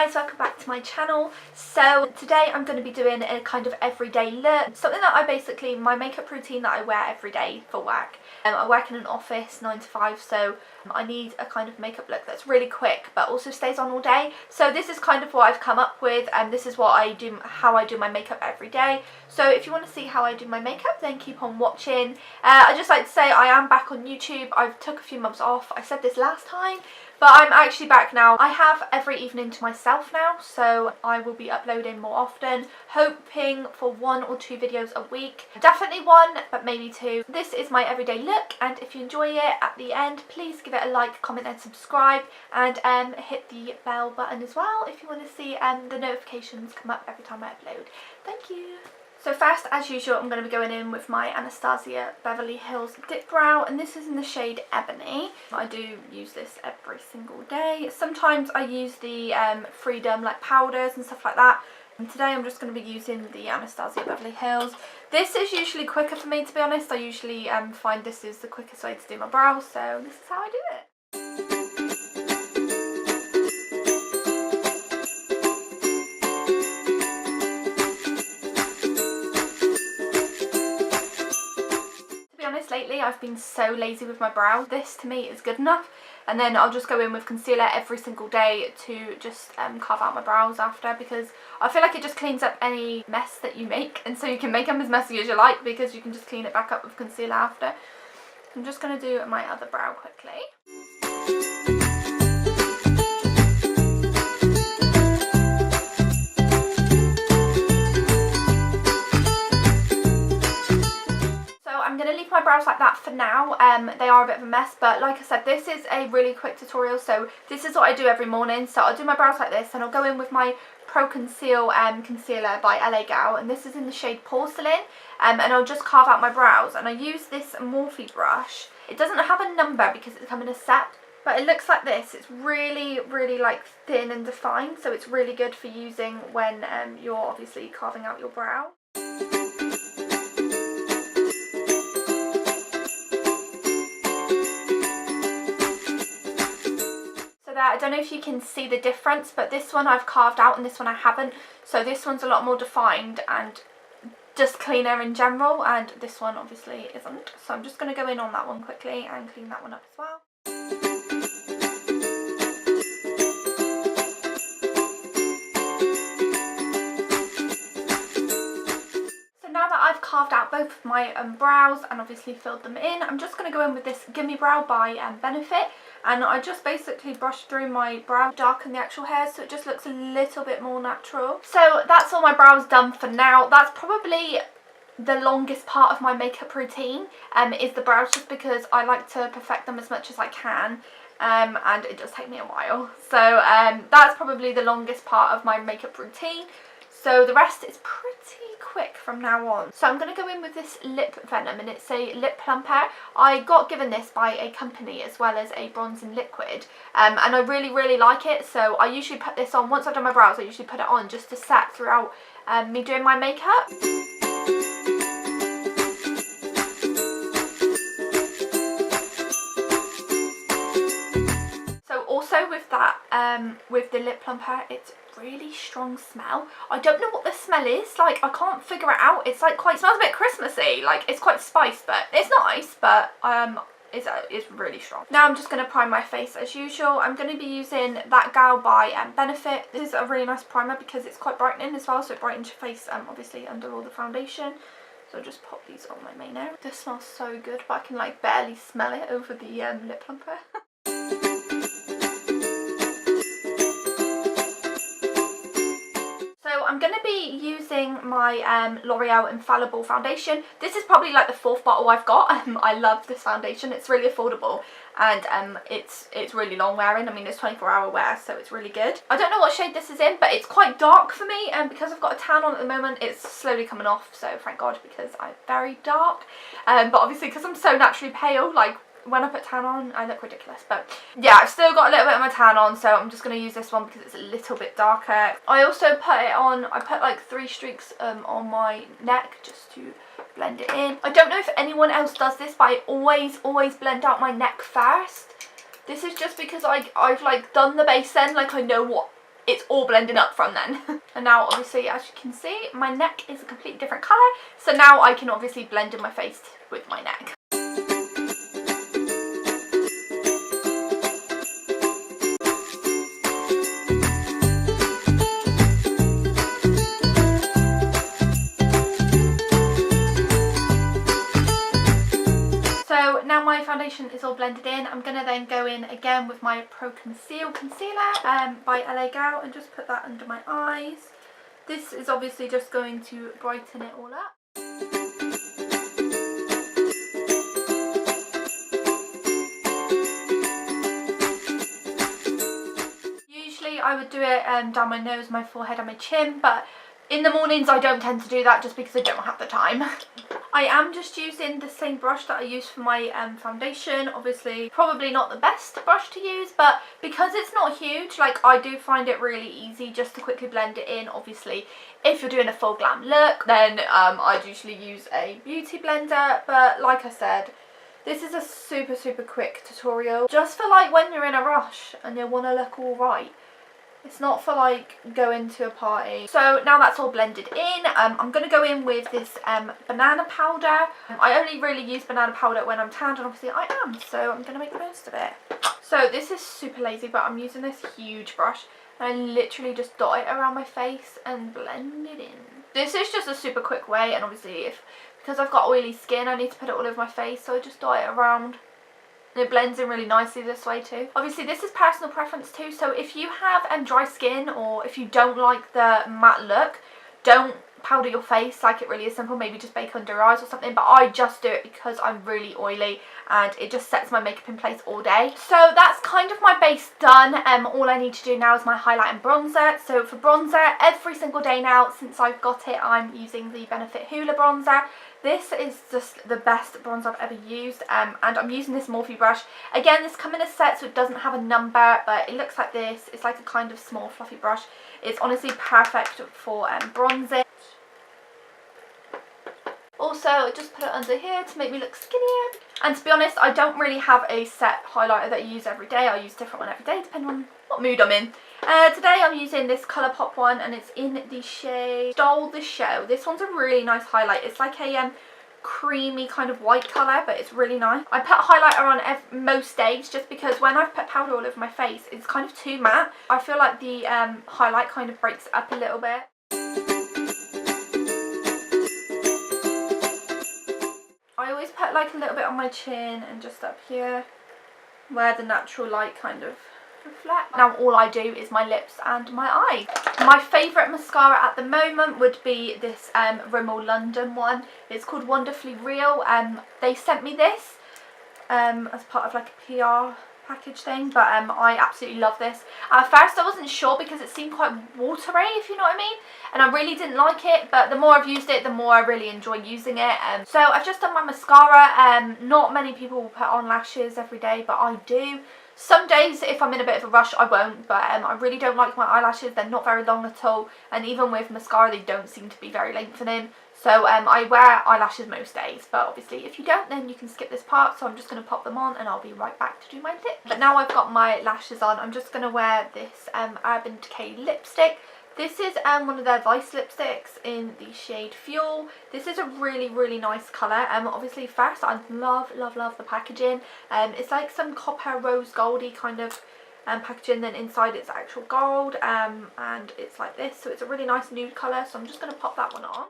guys, welcome back to my channel. So today I'm going to be doing a kind of everyday look, something that my makeup routine that I wear every day for work. I work in an office 9 to 5, so I need a kind of makeup look that's really quick but also stays on all day. So this is kind of what I've come up with, and this is what how I do my makeup every day. So if you want to see how I do my makeup, then keep on watching. I just like to say I am back on YouTube. I've took a few months off. I said this last time, but I'm actually back now. I have every evening to myself now, so I will be uploading more often, hoping for 1 or 2 videos a week. Definitely 1, but maybe 2. This is my everyday look, and if you enjoy it at the end, please give it a like, comment and subscribe, and hit the bell button as well if you want to see the notifications come up every time I upload. Thank you. So first, as usual, I'm going to be going in with my Anastasia Beverly Hills Dip Brow, and this is in the shade Ebony. I do use this every single day. Sometimes I use the Freedom like powders and stuff like that. And today I'm just going to be using the Anastasia Beverly Hills. This is usually quicker for me, to be honest. I usually find this is the quickest way to do my brows, so this is how I do it. Lately I've been so lazy with my brow. This to me is good enough, and then I'll just go in with concealer every single day to just carve out my brows after, because I feel like it just cleans up any mess that you make, and so you can make them as messy as you like because you can just clean it back up with concealer after. I'm just going to do my other brow quickly. I'm going to leave my brows like that for now. They are a bit of a mess, but like I said, this is a really quick tutorial, so this is what I do every morning. So I'll do my brows like this, and I'll go in with my Pro Conceal concealer by LA Gal, and this is in the shade Porcelain, and I'll just carve out my brows, and I use this Morphe brush. It doesn't have a number because it's come in a set, but it looks like this. It's really like thin and defined, so it's really good for using when you're obviously carving out your brow. I don't know if you can see the difference, but this one I've carved out and this one I haven't. So this one's a lot more defined and just cleaner in general, and this one obviously isn't. So I'm just going to go in on that one quickly and clean that one up as well. Now that I've carved out both of my brows and obviously filled them in, I'm just going to go in with this Gimme Brow by Benefit, and I just basically brush through my brow, darken the actual hairs so it just looks a little bit more natural. So that's all my brows done for now. That's probably the longest part of my makeup routine, is the brows, just because I like to perfect them as much as I can. And it does take me a while. So that's probably the longest part of my makeup routine. So the rest is pretty quick from now on. So I'm going to go in with this lip venom, and it's a lip plumper. I got given this by a company as well as a bronzing liquid, and I really like it. So I usually put this on once I've done my brows. I usually put it on just to set throughout me doing my makeup. So also with that, with the lip plumper, it's really strong smell. I don't know what the smell is, like I can't figure it out. It's like it smells a bit Christmassy, like it's quite spiced, but it's nice, but it's really strong. Now I'm just going to prime my face as usual. I'm going to be using That Gal by Benefit. This is a really nice primer because it's quite brightening as well, so it brightens your face obviously under all the foundation. So I'll just pop these on my main area. This smells so good, but I can like barely smell it over the lip plumper. I'm going to be using my L'Oreal Infallible foundation. This is probably like the 4th bottle I've got. I love this foundation. It's really affordable, and it's really long wearing. I mean, it's 24-hour wear, so it's really good. I don't know what shade this is in, but it's quite dark for me, and because I've got a tan on at the moment, it's slowly coming off, so thank God, because I'm very dark. But obviously because I'm so naturally pale, like when I put tan on, I look ridiculous. But yeah, I've still got a little bit of my tan on, so I'm just going to use this one because it's a little bit darker. I also put it on, I put like 3 streaks on my neck just to blend it in. I don't know if anyone else does this, but I always blend out my neck first. This is just because I've like done the base then, like I know what it's all blending up from then. And now obviously, as you can see, my neck is a completely different colour, so now I can obviously blend in my face with my neck. So now my foundation is all blended in, I'm going to then go in again with my Pro Conceal Concealer by LA and just put that under my eyes. This is obviously just going to brighten it all up. Usually I would do it down my nose, my forehead and my chin, but in the mornings I don't tend to do that just because I don't have the time. I am just using the same brush that I use for my foundation. Obviously probably not the best brush to use, but because it's not huge, like, I do find it really easy just to quickly blend it in. Obviously if you're doing a full glam look, then I'd usually use a beauty blender, but like I said, this is a super quick tutorial just for like when you're in a rush and you want to look all right. It's not for like going to a party. So now that's all blended in, I'm going to go in with this banana powder. I only really use banana powder when I'm tanned, and obviously I am, so I'm going to make the most of it. So this is super lazy, but I'm using this huge brush and I literally just dot it around my face and blend it in. This is just a super quick way, and obviously because I've got oily skin I need to put it all over my face, so I just dot it around. And it blends in really nicely this way too. Obviously this is personal preference too, so if you have dry skin, or if you don't like the matte look, don't powder your face. Like, it really is simple. Maybe just bake under your eyes or something, but I just do it because I'm really oily and it just sets my makeup in place all day. So that's kind of my base done. All I need to do now is my highlight and bronzer. So for bronzer, every single day now since I've got it, I'm using the Benefit Hoola bronzer. This is just the best bronzer I've ever used, and I'm using this Morphe brush. Again, this comes in a set, so it doesn't have a number, but it looks like this. It's like a kind of small fluffy brush. It's honestly perfect for bronzing. Also, just put it under here to make me look skinnier. And to be honest, I don't really have a set highlighter that I use every day. I use a different one every day depending on what mood I'm in. Today I'm using this Colourpop one, and it's in the shade Stole the Show. This one's a really nice highlight. It's like a creamy kind of white colour, but it's really nice. I put highlighter on most days just because when I've put powder all over my face, it's kind of too matte. I feel like the highlight kind of breaks it up a little bit. I always put like a little bit on my chin and just up here where the natural light kind of reflects. Now all I do is my lips and my eyes. My favourite mascara at the moment would be this Rimmel London one. It's called Wonderfully Real. They sent me this as part of like a PR package thing, but I absolutely love this. At first I wasn't sure because it seemed quite watery, if you know what I mean, and I really didn't like it, but the more I've used it, the more I really enjoy using it. So I've just done my mascara. Not many people will put on lashes every day, but I do. Some days if I'm in a bit of a rush I won't, but I really don't like my eyelashes. They're not very long at all, and even with mascara they don't seem to be very lengthening. So I wear eyelashes most days, but obviously if you don't, then you can skip this part. So I'm just going to pop them on and I'll be right back to do my lip. But now I've got my lashes on, I'm just going to wear this Urban Decay lipstick. This is one of their Vice lipsticks in the shade Fuel. This is a really nice colour. Obviously first I love the packaging. It's like some copper rose goldy kind of packaging, then inside it's actual gold, and it's like this, so it's a really nice nude colour. So I'm just going to pop that one on.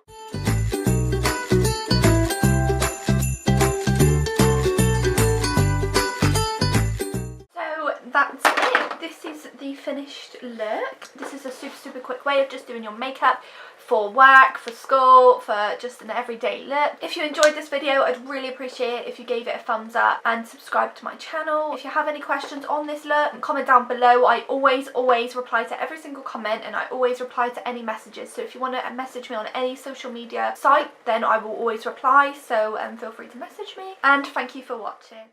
That's it. This is the finished look. This is a super quick way of just doing your makeup for work, for school, for just an everyday look. If you enjoyed this video, I'd really appreciate it if you gave it a thumbs up and subscribe to my channel. If you have any questions on this look, comment down below. I always reply to every single comment, and I always reply to any messages. So if you want to message me on any social media site, then I will always reply. So feel free to message me, and thank you for watching.